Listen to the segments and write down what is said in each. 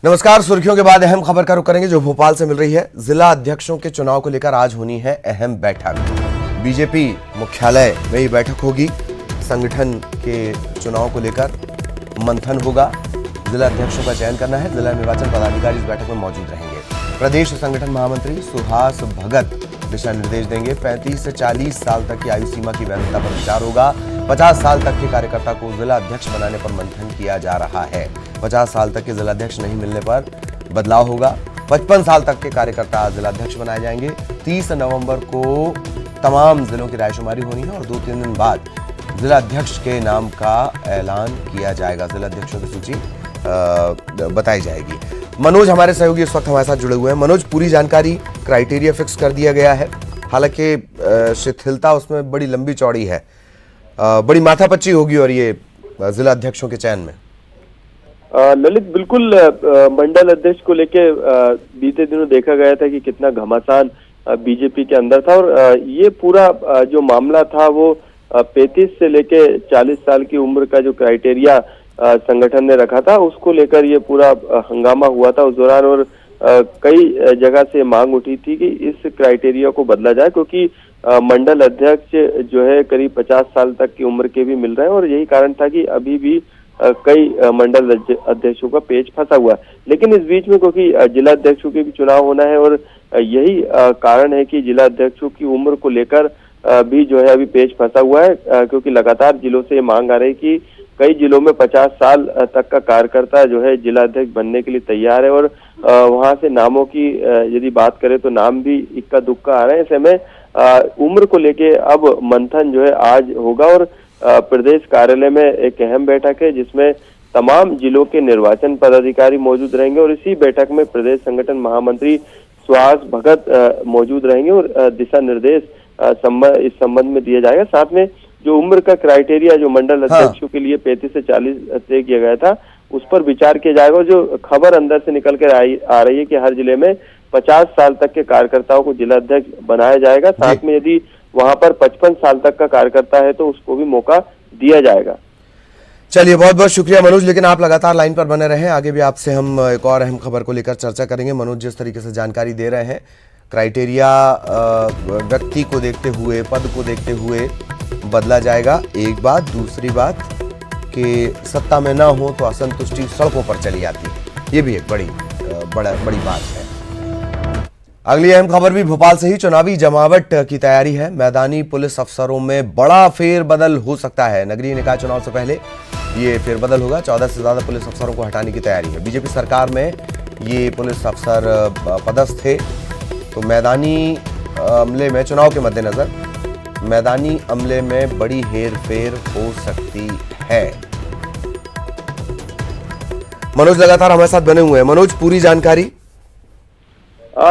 नमस्कार। सुर्खियों के बाद अहम खबर का रुख करेंगे जो भोपाल से मिल रही है। जिला अध्यक्षों के चुनाव को लेकर आज होनी है अहम बैठक। बीजेपी मुख्यालय में ये बैठक होगी। संगठन के चुनाव को लेकर मंथन होगा। जिला अध्यक्षों का चयन करना है। जिला निर्वाचन पदाधिकारी इस बैठक में मौजूद रहेंगे। प्रदेश संगठन महामंत्री सुहास भगत दिशा निर्देश देंगे। 35 से 40 साल तक की आयु सीमा की वैधता पर विचार होगा। 50 साल तक के कार्यकर्ता को जिला अध्यक्ष बनाने पर मंथन किया जा रहा है। 50 साल तक के जिलाध्यक्ष नहीं मिलने पर बदलाव होगा। 55 साल तक के कार्यकर्ता जिलाध्यक्ष बनाए जाएंगे। 30 नवंबर को तमाम जिलों की रायशुमारी होनी है और 2-3 दिन बाद जिलाध्यक्ष के नाम का ऐलान किया जाएगा। जिलाध्यक्षों की सूची बताई जाएगी। मनोज हमारे सहयोगी इस वक्त हमारे साथ जुड़े हुए हैं। मनोज, पूरी जानकारी, क्राइटेरिया फिक्स कर दिया गया है। हालांकि शिथिलता उसमें बड़ी लंबी चौड़ी है, बड़ी माथापच्ची होगी और ये जिला अध्यक्षों के चयन में। ललित, बिल्कुल मंडल अध्यक्ष को लेके बीते दिनों देखा गया था कि कितना घमासान बीजेपी के अंदर था और ये पूरा जो मामला था वो 35 से लेके 40 साल की उम्र का जो क्राइटेरिया संगठन ने रखा था उसको लेकर ये पूरा हंगामा हुआ था उस दौरान। और कई जगह से मांग उठी थी कि इस क्राइटेरिया को बदला जाए, क्योंकि मंडल अध्यक्ष जो है करीब 50 साल तक की उम्र के भी मिल रहे हैं और यही कारण था कि अभी भी कई मंडल अध्यक्षों का पेच फंसा हुआ है। लेकिन इस बीच में क्योंकि जिला अध्यक्षों के भी चुनाव होना है और यही कारण है कि जिला अध्यक्षों की उम्र को लेकर भी जो है अभी पेच फंसा हुआ है, क्योंकि लगातार जिलों से ये मांग आ रही है कि कई जिलों में 50 साल तक का कार्यकर्ता जो है जिला अध्यक्ष बनने के लिए तैयार है और वहां से नामों की यदि बात करें तो नाम भी इक्का दुक्का आ रहे हैं। ऐसे में उम्र को लेके अब मंथन जो है आज होगा और प्रदेश कार्यालय में एक अहम बैठक है जिसमें तमाम जिलों के निर्वाचन पदाधिकारी मौजूद रहेंगे और इसी बैठक में प्रदेश संगठन महामंत्री सुहास भगत मौजूद रहेंगे और दिशा निर्देश इस संबंध में दिया जाएगा। साथ में जो उम्र का क्राइटेरिया जो मंडल अध्यक्षों के लिए 35 से 40 तय किया गया था उस पर विचार किया जाएगा। और जो खबर अंदर से निकल कर आ रही है कि हर जिले में 50 साल तक के कार्यकर्ताओं को जिला अध्यक्ष बनाया जाएगा। साथ में यदि वहां पर 55 साल तक का कार्यकर्ता है तो उसको भी मौका दिया जाएगा। चलिए, बहुत बहुत शुक्रिया मनोज, लेकिन आप लगातार लाइन पर बने रहें। आगे भी आपसे हम एक और अहम खबर को लेकर चर्चा करेंगे। मनोज जिस तरीके से जानकारी दे रहे हैं, क्राइटेरिया व्यक्ति को देखते हुए, पद को देखते हुए बदला जाएगा, एक बात। दूसरी बात कि सत्ता में ना हो तो असंतुष्टि सड़कों पर चली आती है, ये भी एक बड़ी बात है। अगली अहम खबर भी भोपाल से ही। चुनावी जमावट की तैयारी है। मैदानी पुलिस अफसरों में बड़ा फेरबदल हो सकता है। नगरीय निकाय चुनाव से पहले ये फेरबदल होगा। 14 से ज्यादा पुलिस अफसरों को हटाने की तैयारी है। बीजेपी सरकार में ये पुलिस अफसर पदस्थ थे, तो मैदानी अमले में, चुनाव के मद्देनजर मैदानी अमले में बड़ी हेरफेर हो सकती है। मनोज लगातार हमारे साथ बने हुए हैं। मनोज, पूरी जानकारी।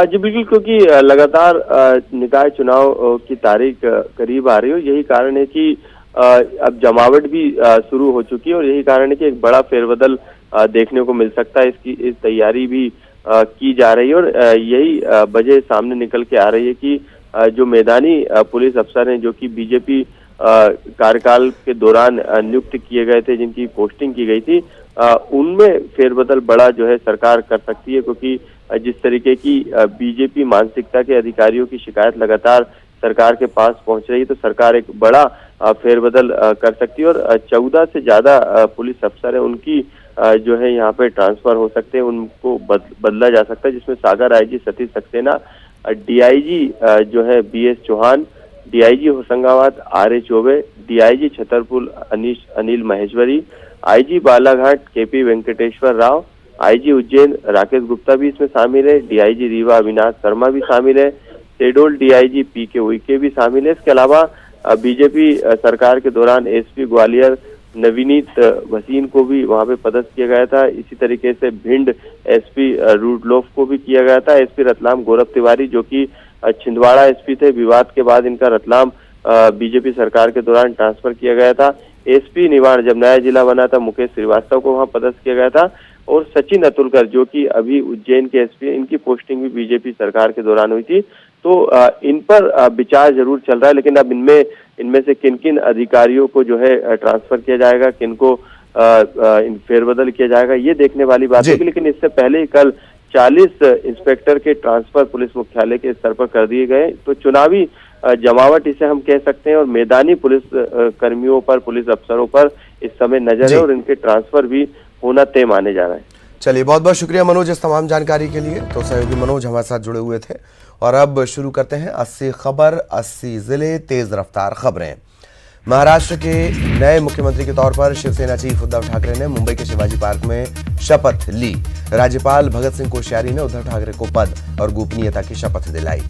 जी बिल्कुल, क्योंकि लगातार निकाय चुनाव की तारीख करीब आ रही है। यही कारण है कि अब जमावट भी शुरू हो चुकी है और यही कारण है कि एक बड़ा फेरबदल देखने को मिल सकता है। इसकी इस तैयारी भी की जा रही है और यही वजह सामने निकल के आ रही है कि जो मैदानी पुलिस अफसर हैं जो कि बीजेपी कार्यकाल के दौरान नियुक्त किए गए थे, जिनकी पोस्टिंग की गई थी, उनमें फेरबदल बड़ा जो है सरकार कर सकती है, क्योंकि जिस तरीके की बीजेपी मानसिकता के अधिकारियों की शिकायत लगातार सरकार के पास पहुंच रही है, तो सरकार एक बड़ा फेरबदल कर सकती है और 14 से ज्यादा पुलिस अफसर है उनकी जो है यहाँ पे ट्रांसफर हो सकते हैं, उनको बदला जा सकता है, जिसमें सागर आईजी सतीश सक्सेना, डीआईजी जो है BS Chauhan, DIG Hoshangabad R A Chaube, DIG Chhatarpur Anil Maheshwari, IG Balaghat KP Venkateswara Rao, IG Ujjain Rakesh Gupta भी इसमें शामिल है, डीआईजी रीवा अविनाश शर्मा भी शामिल है, शेडोल डीआईजी पीके उइके भी शामिल है। इसके अलावा बीजेपी सरकार के दौरान एसपी ग्वालियर नवीनीत भसीन को भी वहां पे पदस्थ किया गया था। इसी तरीके से भिंड एसपी रूडलोफ को भी किया गया था। एसपी रतलाम गौरव तिवारी जो कि छिंदवाड़ा एसपी थे, विवाद के बाद इनका रतलाम बीजेपी सरकार के दौरान ट्रांसफर किया गया था। एसपी निवाड़ जब नया जिला बना था मुकेश श्रीवास्तव को वहां पदस्थ किया गया था और सचिन अतुलकर जो कि अभी उज्जैन के एसपी, इनकी पोस्टिंग भी बीजेपी सरकार के दौरान हुई थी। तो इन पर विचार जरूर चल रहा है, लेकिन अब इनमें से किन किन अधिकारियों को जो है ट्रांसफर किया जाएगा, किनको फेरबदल किया जाएगा, ये देखने वाली बात होगी। लेकिन इससे पहले ही कल 40 इंस्पेक्टर के ट्रांसफर पुलिस मुख्यालय के स्तर पर कर दिए गए। तो चुनावी जमावट इसे हम कह सकते हैं, और मैदानी पुलिस कर्मियों पर, पुलिस अफसरों पर इस समय नजर है, और इनके ट्रांसफर भी होना तय माने जा रहे हैं। चलिए, बहुत बहुत शुक्रिया मनोज इस तमाम जानकारी के लिए। तो सहयोगी मनोज हमारे साथ जुड़े हुए थे। और अब शुरू करते हैं 80 खबर, 80 जिले, तेज रफ्तार खबरें। महाराष्ट्र के नए मुख्यमंत्री के तौर पर शिवसेना चीफ उद्धव ठाकरे ने मुंबई के शिवाजी पार्क में शपथ ली। राज्यपाल भगत सिंह कोश्यारी ने उद्धव ठाकरे को पद और गोपनीयता की शपथ दिलाई।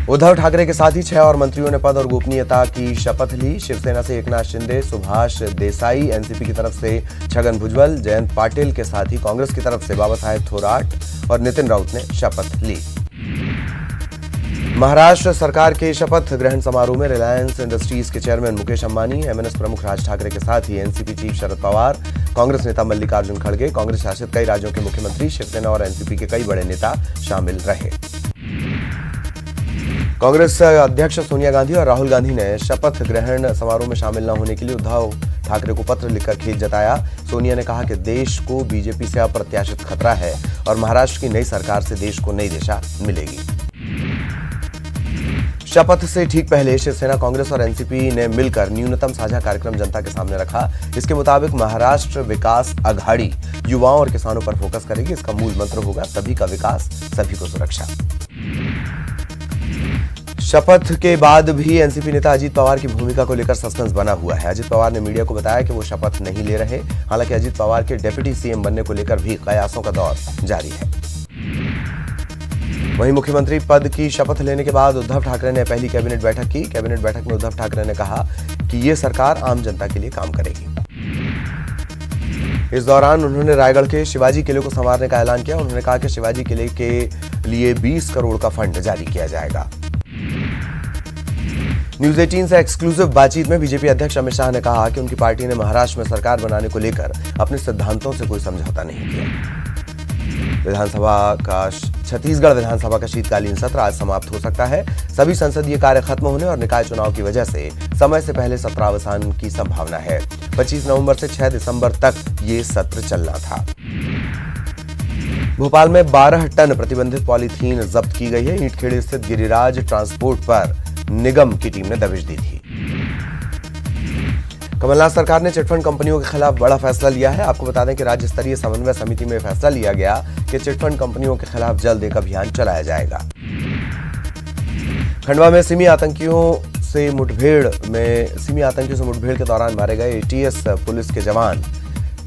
उद्धव ठाकरे के साथ ही 6 और मंत्रियों ने पद और गोपनीयता की शपथ ली। शिवसेना से एकनाथ शिंदे, सुभाष देसाई, एनसीपी की तरफ से छगन भुजबल, जयंत पाटिल के साथ ही कांग्रेस की तरफ से बाबा साहेब थोराट और नितिन राउत ने शपथ ली। महाराष्ट्र सरकार के शपथ ग्रहण समारोह में रिलायंस इंडस्ट्रीज के चेयरमैन मुकेश अंबानी, एमएनएस प्रमुख राज ठाकरे के साथ ही एनसीपी चीफ शरद पवार, कांग्रेस नेता मल्लिकार्जुन खड़गे, कांग्रेस शासित कई राज्यों के मुख्यमंत्री, शिवसेना और एनसीपी के कई बड़े नेता शामिल रहे। कांग्रेस अध्यक्ष सोनिया गांधी और राहुल गांधी ने शपथ ग्रहण समारोह में शामिल न होने के लिए उद्धव ठाकरे को पत्र लिखकर खेद जताया। सोनिया ने कहा कि देश को बीजेपी से अप्रत्याशित खतरा है और महाराष्ट्र की नई सरकार से देश को नई दिशा मिलेगी। शपथ से ठीक पहले शिवसेना, कांग्रेस और एनसीपी ने मिलकर न्यूनतम साझा कार्यक्रम जनता के सामने रखा। इसके मुताबिक महाराष्ट्र विकास अघाड़ी युवाओं और किसानों पर फोकस करेगी। इसका मूल मंत्र होगा सभी का विकास, सभी को सुरक्षा। शपथ के बाद भी एनसीपी नेता अजीत पवार की भूमिका को लेकर सस्पेंस बना हुआ है। अजीत पवार ने मीडिया को बताया कि वो शपथ नहीं ले रहे। हालांकि अजीत पवार के डिप्टी सीएम बनने को लेकर भी कयासों का दौर जारी है। वहीं मुख्यमंत्री पद की शपथ लेने के बाद उद्धव ठाकरे ने पहली कैबिनेट बैठक की। कैबिनेट बैठक में उद्धव ठाकरे ने कहा कि ये सरकार आम जनता के लिए काम करेगी। इस दौरान उन्होंने रायगढ़ के शिवाजी किले को संवारने का ऐलान किया। उन्होंने कहा कि शिवाजी किले के लिए 20 करोड़ का फंड जारी किया जाएगा। न्यूज 18 से एक्सक्लूसिव बातचीत में बीजेपी अध्यक्ष अमित शाह ने कहा कि उनकी पार्टी ने महाराष्ट्र में सरकार बनाने को लेकर अपने सिद्धांतों से कोई समझौता नहीं किया। छत्तीसगढ़ विधानसभा का शीतकालीन सत्र आज समाप्त हो सकता है। सभी संसदीय कार्य खत्म होने और निकाय चुनाव की वजह से समय से पहले सत्रावसान की संभावना है। 25 नवंबर से 6 दिसंबर तक ये सत्र चलना था। भोपाल में 12 टन प्रतिबंधित पॉलीथीन जब्त की गई है। ईंटखेड़ी स्थित गिरिराज ट्रांसपोर्ट पर निगम की टीम ने दबिश दी थी। कमलनाथ सरकार ने चिटफंड कंपनियों के खिलाफ बड़ा फैसला लिया है। आपको बता दें कि राज्य स्तरीय समन्वय समिति में फैसला लिया गया कि चिटफंड कंपनियों के खिलाफ जल्द एक अभियान चलाया जाएगा। खंडवा में सिमी आतंकियों से मुठभेड़ के दौरान मारे गए एटीएस पुलिस के जवान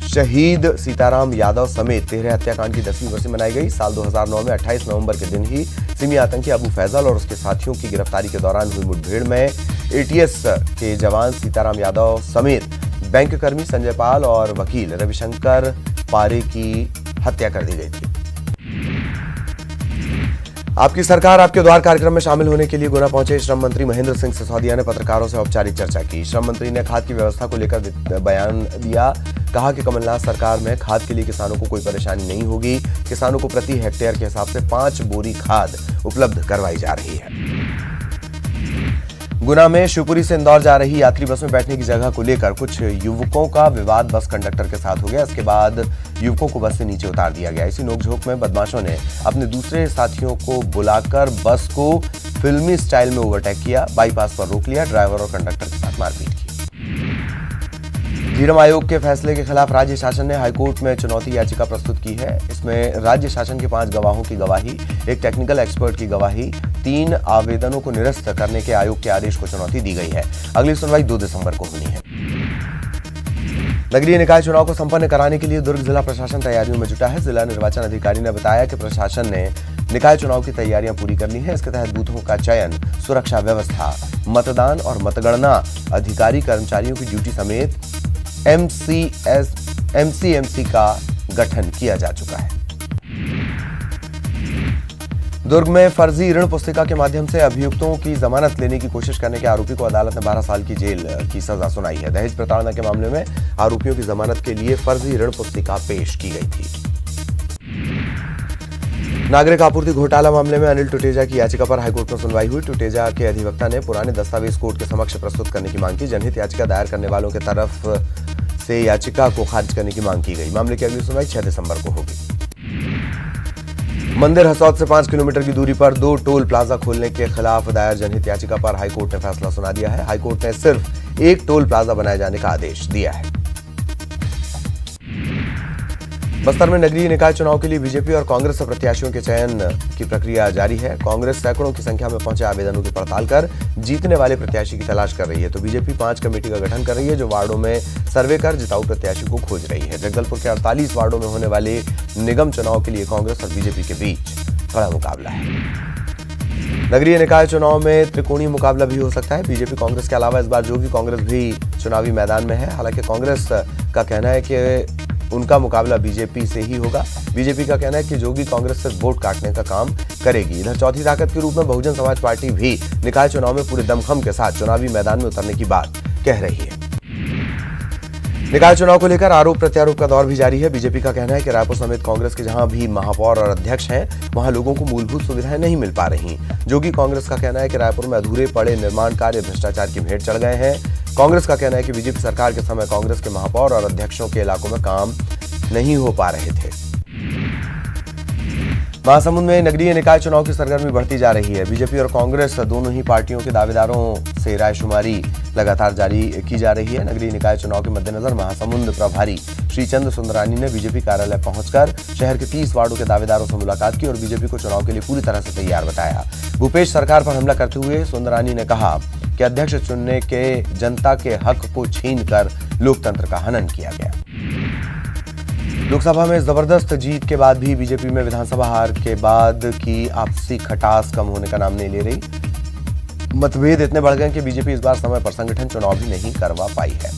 शहीद सीताराम यादव समेत 13 हत्याकांड की 10वीं बरसी मनाई गई। साल 2009 में 28 नवंबर के दिन ही सिमी आतंकी अबू फैजल और उसके साथियों की गिरफ्तारी के दौरान हुई मुठभेड़ में एटीएस के जवान सीताराम यादव समेत बैंक कर्मी संजय पाल और वकील रविशंकर पारे की हत्या कर दी गई थी। आपकी सरकार आपके द्वार कार्यक्रम में शामिल होने के लिए गुना पहुंचे श्रम मंत्री महेंद्र सिंह सिसोदिया ने पत्रकारों से औपचारिक चर्चा की। श्रम मंत्री ने खाद की व्यवस्था को लेकर बयान दिया। कहा कि कमलनाथ सरकार में खाद के लिए किसानों को कोई परेशानी नहीं होगी। किसानों को प्रति हेक्टेयर के हिसाब से 5 बोरी खाद उपलब्ध करवाई जा रही है। गुना में शिवपुरी से इंदौर जा रही यात्री बस में बैठने की जगह को लेकर कुछ युवकों का विवाद बस कंडक्टर के साथ हो गया। इसके बाद युवकों को बस से नीचे उतार दिया गया। इसी नोकझोंक में बदमाशों ने अपने दूसरे साथियों को बुलाकर बस को फिल्मी स्टाइल में ओवरटेक किया, बाईपास पर रोक लिया, ड्राइवर और कंडक्टर के साथ मारपीट की। जीरम आयोग के फैसले के खिलाफ राज्य शासन ने हाईकोर्ट में चुनौती याचिका प्रस्तुत की है। इसमें राज्य शासन के 5 गवाहों की गवाही, एक टेक्निकल एक्सपर्ट की गवाही, 3 आवेदनों को निरस्त करने के आयोग के आदेश को चुनौती दी गई है। अगली सुनवाई 2 दिसंबर को होनी है। नगरीय निकाय चुनाव को संपन्न कराने के लिए दुर्ग जिला प्रशासन तैयारियों में जुटा है। जिला निर्वाचन अधिकारी ने बताया कि प्रशासन ने निकाय चुनाव की तैयारियां पूरी कर ली हैं। इसके तहत बूथों का चयन, सुरक्षा व्यवस्था, मतदान और मतगणना अधिकारी कर्मचारियों की ड्यूटी समेत एमसीएमसी का गठन किया जा चुका है। दुर्ग में फर्जी ऋण पुस्तिका के माध्यम से अभियुक्तों की जमानत लेने की कोशिश करने के आरोपी को अदालत ने 12 साल की जेल की सजा सुनाई है। दहेज प्रताड़ना के मामले में आरोपियों की जमानत के लिए फर्जी ऋण पुस्तिका पेश की गई थी। नागरिक आपूर्ति घोटाला मामले में अनिल टुटेजा की याचिका पर हाईकोर्ट में सुनवाई हुई। टुटेजा के अधिवक्ता ने पुराने दस्तावेज कोर्ट के समक्ष प्रस्तुत करने की मांग की। जनहित याचिका दायर करने वालों के तरफ से याचिका को खारिज करने की मांग की गई। मामले की अगली सुनवाई 6 दिसंबर को होगी। मंदिर हसौद से 5 किलोमीटर की दूरी पर 2 टोल प्लाजा खोलने के खिलाफ दायर जनहित याचिका पर हाईकोर्ट ने फैसला सुना दिया है। हाईकोर्ट ने सिर्फ एक टोल प्लाजा बनाए जाने का आदेश दिया है। बस्तर में नगरीय निकाय चुनाव के लिए बीजेपी और कांग्रेस प्रत्याशियों के चयन की प्रक्रिया जारी है। कांग्रेस सैकड़ों की संख्या में पहुंचे आवेदनों की पड़ताल कर जीतने वाले प्रत्याशी की तलाश कर रही है, तो बीजेपी 5 कमेटी का गठन कर रही है जो वार्डों में सर्वे कर जिताऊ प्रत्याशी को खोज रही है। जगदलपुर के 48 वार्डों में होने वाले निगम चुनाव के लिए कांग्रेस और बीजेपी के बीच कड़ा मुकाबला है। नगरीय निकाय चुनाव में त्रिकोणीय मुकाबला भी हो सकता है। बीजेपी कांग्रेस के अलावा इस बार जोगी कांग्रेस भी चुनावी मैदान में है। हालांकि कांग्रेस का कहना है कि उनका मुकाबला बीजेपी से ही होगा। बीजेपी का कहना है कि जोगी कांग्रेस से वोट काटने का काम करेगी। इधर चौथी ताकत के रूप में बहुजन समाज पार्टी भी निकाय चुनाव में पूरे दमखम के साथ चुनावी मैदान में उतरने की बात कह रही है। निकाय चुनाव को लेकर आरोप प्रत्यारोप का दौर भी जारी है। बीजेपी का कहना है कि रायपुर समेत कांग्रेस के जहां भी महापौर और अध्यक्ष हैं, वहां लोगों को मूलभूत सुविधाएं नहीं मिल पा रही। जोगी कांग्रेस का कहना है कि रायपुर में अधूरे पड़े निर्माण कार्य भ्रष्टाचार की भेंट चढ़ गए हैं। कांग्रेस का कहना है कि बीजेपी सरकार के समय कांग्रेस के महापौर और अध्यक्षों के इलाकों में काम नहीं हो पा रहे थे। महासमुंद में नगरीय निकाय चुनाव की सरगर्मी बढ़ती जा रही है। बीजेपी और कांग्रेस दोनों ही पार्टियों के दावेदारों से रायशुमारी लगातार जारी की जा रही है। नगरीय निकाय चुनाव के मद्देनजर महासमुंद प्रभारी श्रीचंद सुंदरानी ने बीजेपी कार्यालय पहुंचकर शहर के 30 वार्डों के दावेदारों से मुलाकात की और बीजेपी को चुनाव के लिए पूरी तरह से तैयार बताया। भूपेश सरकार पर हमला करते हुए सुंदरानी ने कहा कि अध्यक्ष चुनने के जनता के हक को छीनकर लोकतंत्र का हनन किया गया। लोकसभा में जबरदस्त जीत के बाद भी बीजेपी में विधानसभा हार के बाद की आपसी खटास कम होने का नाम नहीं ले रही। मतभेद इतने बढ़ गए कि बीजेपी इस बार समय पर संगठन चुनाव भी नहीं करवा पाई है।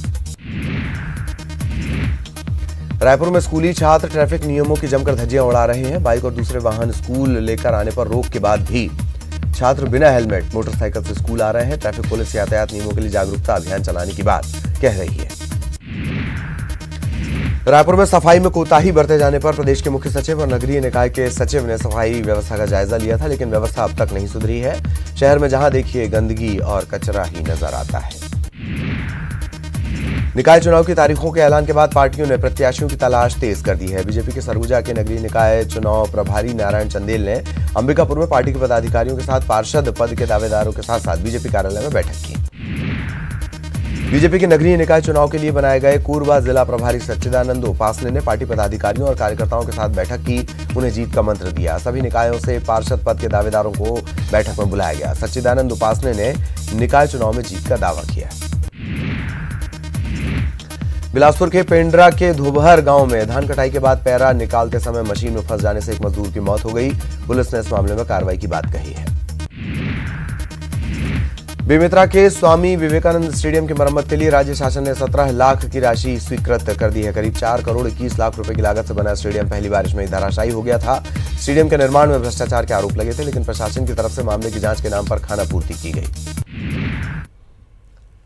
रायपुर में स्कूली छात्र ट्रैफिक नियमों की जमकर धज्जियां उड़ा रहे हैं। बाइक और दूसरे वाहन स्कूल लेकर आने पर रोक के बाद भी छात्र बिना हेलमेट मोटरसाइकिल से स्कूल आ रहे हैं। ट्रैफिक पुलिस यातायात नियमों के लिए जागरूकता अभियान चलाने की बात कह रही है। रायपुर में सफाई में कोताही बरते जाने पर प्रदेश के मुख्य सचिव और नगरीय निकाय के सचिव ने सफाई व्यवस्था का जायजा लिया था, लेकिन व्यवस्था अब तक नहीं सुधरी है। शहर में जहां देखिए गंदगी और कचरा ही नजर आता है। निकाय चुनाव की तारीखों के ऐलान के बाद पार्टियों ने प्रत्याशियों की तलाश तेज कर दी है। बीजेपी के सरगुजा के नगरीय निकाय चुनाव प्रभारी नारायण चंदेल ने अंबिकापुर में पार्टी के पदाधिकारियों के साथ पार्षद पद के दावेदारों के साथ साथ बीजेपी कार्यालय में बैठक की। बीजेपी के नगरीय निकाय चुनाव के लिए बनाए गए कोरबा जिला प्रभारी सच्चिदानंद उपासने ने पार्टी पदाधिकारियों और कार्यकर्ताओं के साथ बैठक की, उन्हें जीत का मंत्र दिया। सभी निकायों से पार्षद पद के दावेदारों को बैठक में बुलाया गया। सच्चिदानंद उपासने ने निकाय चुनाव में जीत का दावा किया। बिलासपुर के पेंड्रा के धोबहर गांव में धान कटाई के बाद पैरा निकालते समय मशीन में फंस जाने से एक मजदूर की मौत हो गई। पुलिस ने इस मामले में कार्रवाई की बात कही है। बेमेतरा के स्वामी विवेकानंद स्टेडियम की मरम्मत के लिए राज्य शासन ने 17 लाख की राशि स्वीकृत कर दी है। करीब 4 करोड़ 21 लाख रुपए की लागत से बना स्टेडियम पहली बारिश में ही धराशायी हो गया था। स्टेडियम के निर्माण में भ्रष्टाचार के आरोप लगे थे, लेकिन प्रशासन की तरफ से मामले की जांच के नाम पर खानापूर्ति की गई।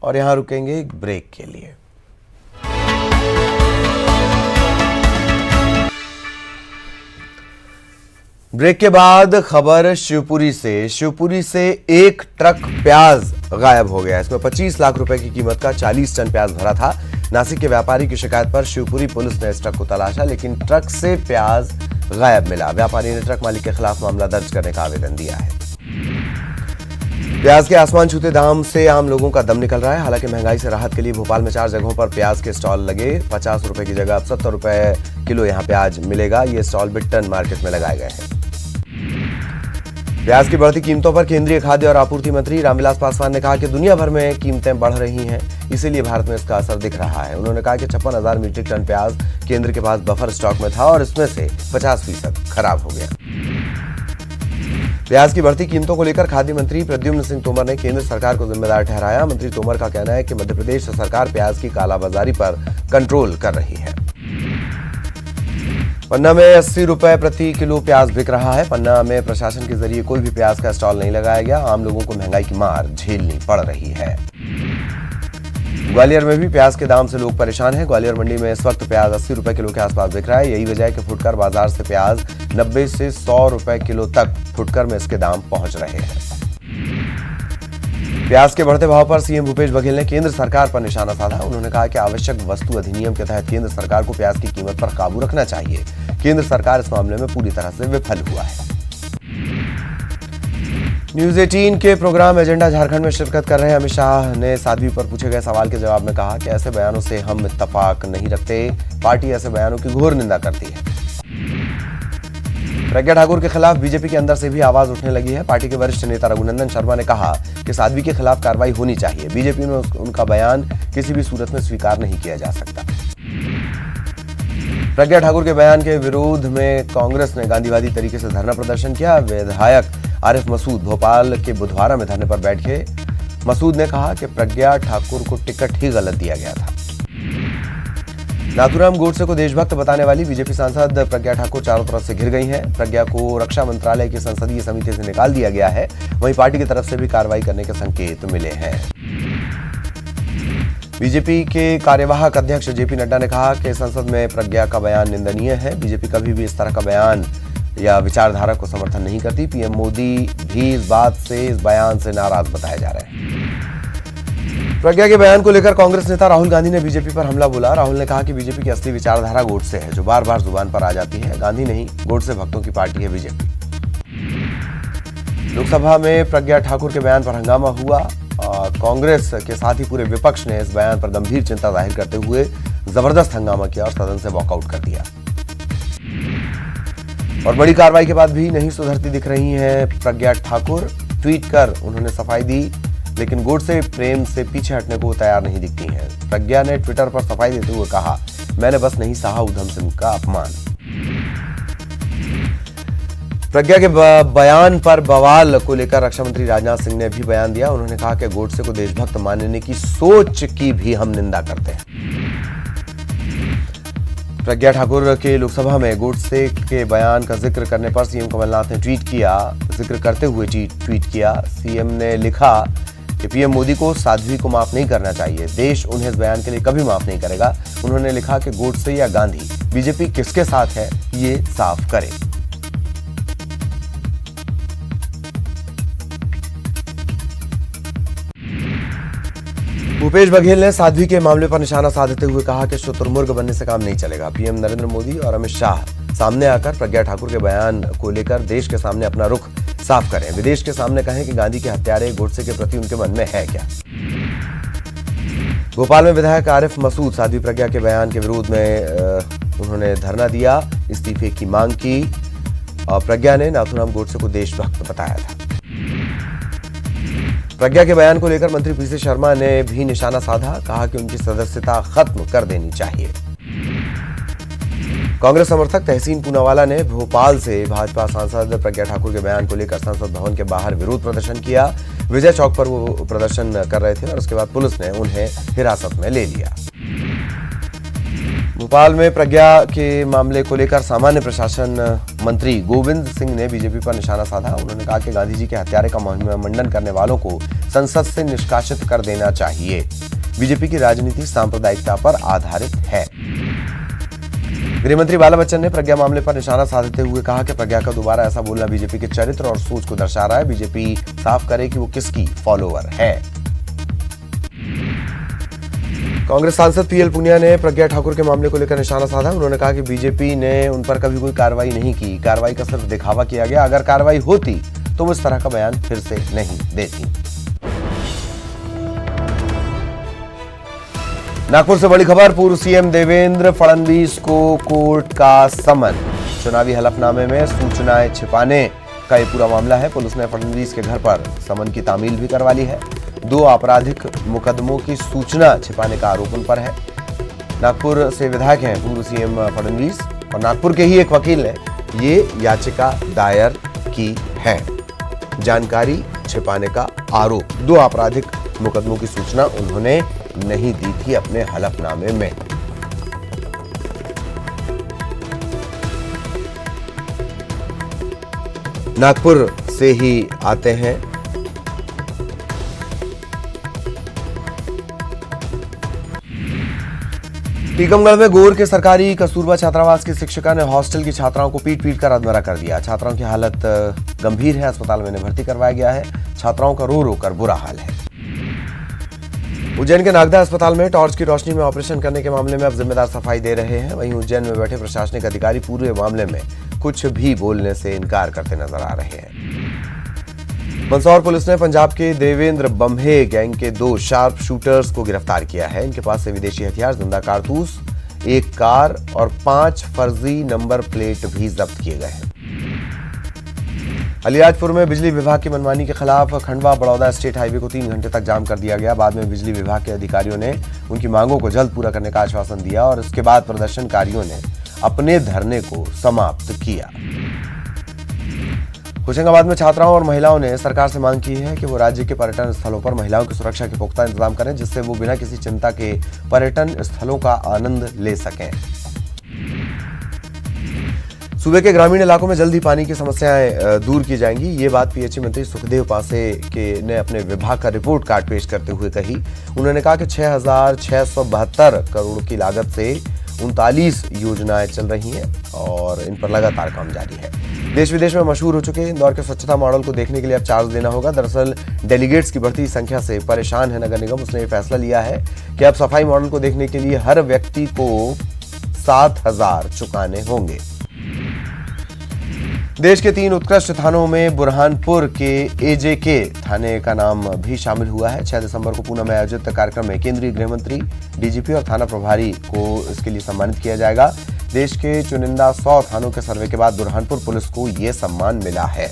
और यहां रुकेंगे एक ब्रेक के लिए। ब्रेक के बाद खबर शिवपुरी से एक ट्रक प्याज गायब हो गया। इसमें 25 लाख रुपए की कीमत का 40 टन प्याज भरा था। नासिक के व्यापारी की शिकायत पर शिवपुरी पुलिस ने इस ट्रक को तलाशा, लेकिन ट्रक से प्याज गायब मिला। व्यापारी ने ट्रक मालिक के खिलाफ मामला दर्ज करने का आवेदन दिया है। प्याज के आसमान छूते दाम से आम लोगों का दम निकल रहा है। हालांकि महंगाई से राहत के लिए भोपाल में 4 जगहों पर प्याज के स्टॉल लगे। 50 रुपए की जगह अब 70 रुपए किलो यहां प्याज मिलेगा। ये स्टॉल बिट्टन मार्केट में लगाए गए हैं। प्याज की बढ़ती कीमतों पर केंद्रीय खाद्य और आपूर्ति मंत्री रामविलास पासवान ने कहा कि दुनिया भर में कीमतें बढ़ रही हैं, इसीलिए भारत में इसका असर दिख रहा है। उन्होंने कहा कि 56,000 मीट्रिक टन प्याज केंद्र के पास बफर स्टॉक में था और इसमें से 50% खराब हो गया। प्याज की बढ़ती कीमतों को लेकर खाद्य मंत्री प्रद्युम्न सिंह तोमर ने केंद्र सरकार को जिम्मेदार ठहराया। मंत्री तोमर का कहना है कि मध्य प्रदेश सरकार प्याज की कालाबाजारी पर कंट्रोल कर रही है। पन्ना में 80 रुपए प्रति किलो प्याज बिक रहा है। पन्ना में प्रशासन के जरिए कोई भी प्याज का स्टॉल नहीं लगाया गया। आम लोगों को महंगाई की मार झेलनी पड़ रही है। ग्वालियर में भी प्याज के दाम से लोग परेशान हैं। ग्वालियर मंडी में इस वक्त प्याज 80 रुपए किलो के आसपास बिक रहा है। यही वजह है कि फुटकर बाजार से प्याज 90 से 100 रुपए किलो तक फुटकर में इसके दाम पहुंच रहे हैं। प्याज के बढ़ते भाव पर सीएम भूपेश बघेल ने केंद्र सरकार पर निशाना साधा। उन्होंने कहा कि आवश्यक वस्तु अधिनियम के तहत केंद्र सरकार को प्याज की कीमत पर काबू रखना चाहिए। केंद्र सरकार इस मामले में पूरी तरह से विफल हुआ है। न्यूज 18 के प्रोग्राम एजेंडा झारखंड में शिरकत कर रहे अमित शाह ने साध्वी पर पूछे गए सवाल के जवाब में कहा कि ऐसे बयानों से हम इत्तेफाक नहीं रखते। पार्टी ऐसे बयानों की घोर निंदा करती है। प्रज्ञा ठाकुर के खिलाफ बीजेपी के अंदर से भी आवाज उठने लगी है। पार्टी के वरिष्ठ नेता रघुनंदन शर्मा ने कहा कि साध्वी के खिलाफ कार्रवाई होनी चाहिए। बीजेपी में उनका बयान किसी भी सूरत में स्वीकार नहीं किया जा सकता। प्रज्ञा ठाकुर के बयान के विरोध में कांग्रेस ने गांधीवादी तरीके से धरना प्रदर्शन किया। विधायक आरिफ मसूद भोपाल के बुधवारा में धरने पर बैठे। मसूद ने कहा कि प्रज्ञा ठाकुर को टिकट ही गलत दिया गया था। नाथूराम गोडसे को देशभक्त बताने वाली बीजेपी सांसद प्रज्ञा ठाकुर चारों तरफ से घिर गई हैं। प्रज्ञा को रक्षा मंत्रालय की संसदीय समिति से निकाल दिया गया है। वहीं पार्टी की तरफ से भी कार्रवाई करने के संकेत मिले हैं। बीजेपी के कार्यवाहक अध्यक्ष जेपी नड्डा ने कहा कि संसद में प्रज्ञा का बयान निंदनीय है। बीजेपी कभी भी इस तरह का बयान या विचारधारा को समर्थन नहीं करती। पीएम मोदी भी इस बात से, इस बयान से नाराज बताए जा रहे हैं। प्रज्ञा के बयान को लेकर कांग्रेस नेता राहुल गांधी ने बीजेपी पर हमला बोला। राहुल ने कहा कि बीजेपी की असली विचारधारा गोडसे है, जो बार बार जुबान पर आ जाती है। गांधी नहीं, गोडसे भक्तों की पार्टी है बीजेपी। लोकसभा में प्रज्ञा ठाकुर के बयान पर हंगामा हुआ। कांग्रेस के साथ ही पूरे विपक्ष ने इस बयान पर गंभीर चिंता जाहिर करते हुए जबरदस्त हंगामा किया और सदन से वॉकआउट कर दिया। और बड़ी कार्रवाई के बाद भी नहीं सुधरती दिख रही हैं प्रज्ञा ठाकुर। ट्वीट कर उन्होंने सफाई दी, लेकिन गोडसे प्रेम से पीछे हटने को तैयार नहीं दिखती हैं। प्रज्ञा ने ट्विटर पर सफाई देते हुए कहा, मैंने बस नहीं सहा उधम सिंह का अपमान। प्रज्ञा के बयान पर बवाल को लेकर रक्षा मंत्री राजनाथ सिंह ने भी बयान दिया। उन्होंने कहा कि गोडसे को देशभक्त मानने की सोच की भी हम निंदा करते हैं। प्रज्ञा ठाकुर के लोकसभा में गोडसे के बयान का जिक्र करने पर सीएम कमलनाथ ने ट्वीट किया। जिक्र करते हुए ट्वीट किया। सीएम ने लिखा कि पीएम मोदी को साध्वी को माफ नहीं करना चाहिए। देश उन्हें इस बयान के लिए कभी माफ नहीं करेगा। उन्होंने लिखा कि गोडसे या गांधी, बीजेपी किसके साथ है ये साफ करे। भूपेश बघेल ने साध्वी के मामले पर निशाना साधते हुए कहा कि शुतुरमुर्ग बनने से काम नहीं चलेगा। पीएम नरेंद्र मोदी और अमित शाह सामने आकर प्रज्ञा ठाकुर के बयान को लेकर देश के सामने अपना रुख साफ करें। विदेश के सामने कहें कि गांधी के हत्यारे गोडसे के प्रति उनके मन में है क्या। भोपाल में विधायक आरिफ मसूद साध्वी प्रज्ञा के बयान के विरोध में उन्होंने धरना दिया, इस्तीफे की मांग की। और प्रज्ञा ने नाथूराम गोडसे को देशभक्त बताया था। प्रज्ञा के बयान को लेकर मंत्री पीसी शर्मा ने भी निशाना साधा। कहा कि उनकी सदस्यता खत्म कर देनी चाहिए। कांग्रेस समर्थक तहसीन पूनावाला ने भोपाल से भाजपा सांसद प्रज्ञा ठाकुर के बयान को लेकर संसद भवन के बाहर विरोध प्रदर्शन किया। विजय चौक पर वो प्रदर्शन कर रहे थे और उसके बाद पुलिस ने उन्हें हिरासत में ले लिया। भोपाल में प्रज्ञा के मामले को लेकर सामान्य प्रशासन मंत्री गोविंद सिंह ने बीजेपी पर निशाना साधा। उन्होंने कहा कि गांधी जी के हत्यारे का मंडन करने वालों को संसद से निष्कासित कर देना चाहिए। बीजेपी की राजनीति सांप्रदायिकता पर आधारित है। गृहमंत्री बाला बच्चन ने प्रज्ञा मामले पर निशाना साधते हुए कहा कि प्रज्ञा का दोबारा ऐसा बोलना बीजेपी के चरित्र और सोच को दर्शा रहा है। बीजेपी साफ करे कि वो किसकी फॉलोअर है। कांग्रेस सांसद पीएल पुनिया ने प्रज्ञा ठाकुर के मामले को लेकर निशाना साधा। उन्होंने कहा कि बीजेपी ने उन पर कभी कोई कार्रवाई नहीं की। कार्रवाई का सिर्फ दिखावा किया गया। अगर कार्रवाई होती तो वो इस तरह का बयान फिर से नहीं देती। नागपुर से बड़ी खबर, पूर्व सीएम देवेंद्र फडणवीस को कोर्ट का समन। चुनावी हलफनामे में सूचनाएं छिपाने का ये पूरा मामला है। पुलिस ने फडणवीस के घर पर समन की तामील भी करवा ली है। 2 आपराधिक मुकदमों की सूचना छिपाने का आरोप उन पर है। नागपुर से विधायक हैं पूर्व सीएम फडणवीस और नागपुर के ही एक वकील ने ये याचिका दायर की है। जानकारी छिपाने का आरोप। 2 आपराधिक मुकदमों की सूचना उन्होंने नहीं दी थी अपने हलफनामे में। नागपुर से ही आते हैं टीकमगढ़ में गोर के सरकारी कस्तूरबा छात्रावास की शिक्षिका ने हॉस्टल की छात्राओं को पीट कर अधमरा कर दिया। छात्राओं की हालत गंभीर है, अस्पताल में इन्हें भर्ती करवाया गया है। छात्राओं का रो रो कर बुरा हाल है। उज्जैन के नागदा अस्पताल में टॉर्च की रोशनी में ऑपरेशन करने के मामले में अब जिम्मेदार सफाई दे रहे हैं। वहीं उज्जैन में बैठे प्रशासनिक अधिकारी पूरे मामले में कुछ भी बोलने से इनकार करते नजर आ रहे हैं। मंदसौर पुलिस ने पंजाब के देवेंद्र बम्हे गैंग के 2 शार्प शूटर्स को गिरफ्तार किया है। इनके पास से विदेशी हथियार, जिंदा कारतूस, 1 कार और 5 फर्जी नंबर प्लेट भी जब्त किए गए हैं। अलीराजपुर में बिजली विभाग की मनमानी के खिलाफ खंडवा बड़ौदा स्टेट हाईवे को 3 घंटे तक जाम कर दिया गया। बाद में बिजली विभाग के अधिकारियों ने उनकी मांगों को जल्द पूरा करने का आश्वासन दिया और इसके बाद प्रदर्शनकारियों ने अपने धरने को समाप्त किया। होशंगाबाद में छात्राओं और महिलाओं ने सरकार से मांग की है कि वो राज्य के पर्यटन स्थलों पर महिलाओं की सुरक्षा के पुख्ता इंतजाम करें, जिससे वो बिना किसी चिंता के पर्यटन स्थलों का आनंद ले सकें। सूबे के ग्रामीण इलाकों में जल्द ही पानी की समस्याएं दूर की जाएंगी। ये बात पीएचई मंत्री सुखदेव पासे ने अपने विभाग का रिपोर्ट कार्ड पेश करते हुए कही। उन्होंने कहा कि 6,672 करोड़ की लागत से 39 योजनाएं चल रही हैं और इन पर लगातार काम जारी है। देश विदेश में मशहूर हो चुके इंदौर के स्वच्छता मॉडल को देखने के लिए अब चार्ज देना होगा। दरअसल डेलीगेट्स की बढ़ती संख्या से परेशान है नगर निगम। उसने ये फैसला लिया है कि अब सफाई मॉडल को देखने के लिए हर व्यक्ति को 7,000 चुकाने होंगे। देश के 3 उत्कृष्ट थानों में बुरहानपुर के एजेके थाने का नाम भी शामिल हुआ है। 6 दिसंबर को पुणे में आयोजित कार्यक्रम में केंद्रीय गृह मंत्री, डीजीपी और थाना प्रभारी को इसके लिए सम्मानित किया जाएगा। देश के चुनिंदा 100 थानों के सर्वे के बाद बुरहानपुर पुलिस को यह सम्मान मिला है।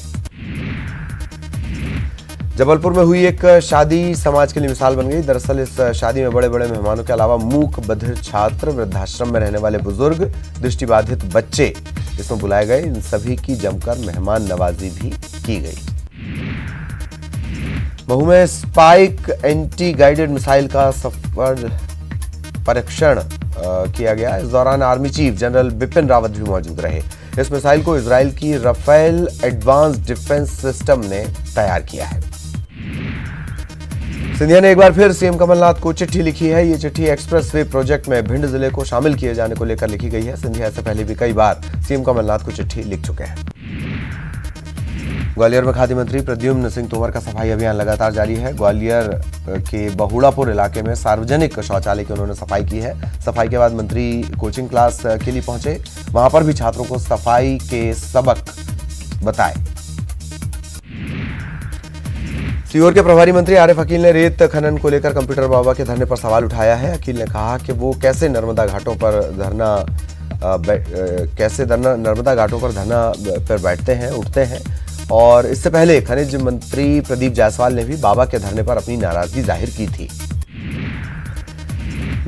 जबलपुर में हुई एक शादी समाज के लिए मिसाल बन गई। दरअसल इस शादी में बड़े बड़े मेहमानों के अलावा मूक, बधिर छात्र, वृद्धाश्रम में रहने वाले बुजुर्ग, दृष्टिबाधित बच्चे इसमें बुलाए गए। इन सभी की जमकर मेहमान नवाजी भी की गई। महू में स्पाइक एंटी गाइडेड मिसाइल का सफल परीक्षण किया गया। इस दौरान army chief general Bipin Rawat भी मौजूद रहे। इस मिसाइल को इजराइल की राफेल एडवांस्ड डिफेंस सिस्टम ने तैयार किया है। सिंधिया ने एक बार फिर सीएम कमलनाथ को चिट्ठी लिखी है। ये चिट्ठी एक्सप्रेस वे प्रोजेक्ट में भिंड जिले को शामिल किए जाने को लेकर लिखी गई है। सिंधिया से पहले भी कई बार सीएम कमलनाथ को चिट्ठी लिख चुके हैं। ग्वालियर में खाद्य मंत्री प्रद्युम्न सिंह तोमर का सफाई अभियान लगातार जारी है। ग्वालियर के बहुड़ापुर इलाके में सार्वजनिक शौचालय की उन्होंने सफाई की है। सफाई के बाद मंत्री कोचिंग क्लास के लिए पहुंचे। वहां पर भी छात्रों को सफाई के सबक बताए। सीहोर के प्रभारी मंत्री आरिफ अकील ने रेत खनन को लेकर कंप्यूटर बाबा के धरने पर सवाल उठाया है। अकील ने कहा कि वो कैसे नर्मदा घाटों पर धरना पर बैठते हैं, उठते हैं। और इससे पहले खनिज मंत्री प्रदीप जायसवाल ने भी बाबा के धरने पर अपनी नाराजगी जाहिर की थी।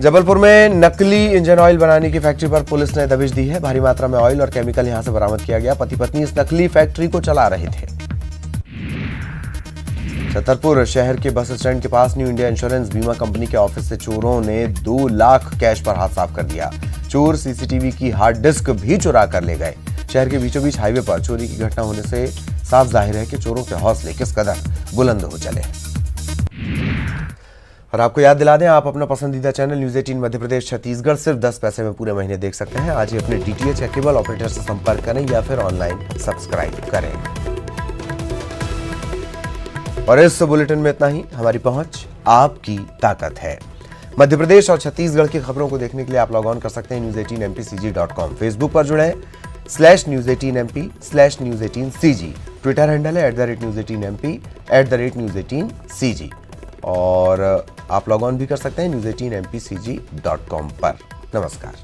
जबलपुर में नकली इंजन ऑयल बनाने की फैक्ट्री पर पुलिस ने दबिश दी है। भारी मात्रा में ऑयल और केमिकल यहां से बरामद किया गया। पति पत्नी इस नकली फैक्ट्री को चला रहे थे। छतरपुर शहर के बस स्टैंड के पास न्यू इंडिया इंश्योरेंस बीमा कंपनी के ऑफिस से चोरों ने 2 लाख कैश पर हाथ साफ कर दिया। चोर सीसीटीवी की हार्ड डिस्क भी चुरा कर ले गए। शहर के बीचों बीच हाईवे पर चोरी की घटना होने से साफ जाहिर है कि चोरों के हौसले किस कदर बुलंद हो चले। और आपको याद दिला दें, आप अपना पसंदीदा चैनल न्यूज़ 18 मध्य प्रदेश छत्तीसगढ़ सिर्फ 10 पैसे में पूरे महीने देख सकते हैं। आज ही अपने डीटीएच या केबल ऑपरेटर से संपर्क करें या फिर ऑनलाइन सब्सक्राइब करें। और इस बुलेटिन में इतना ही। हमारी पहुंच आपकी ताकत है। मध्य प्रदेश और छत्तीसगढ़ की खबरों को देखने के लिए आप लॉग ऑन कर सकते हैं news18mpcg.com। फेसबुक पर जुड़े /news18mp /news18cg। ट्विटर हैंडल है @news18mp @news18cg। और आप लॉग ऑन भी कर सकते हैं news18mpcg.com पर। नमस्कार।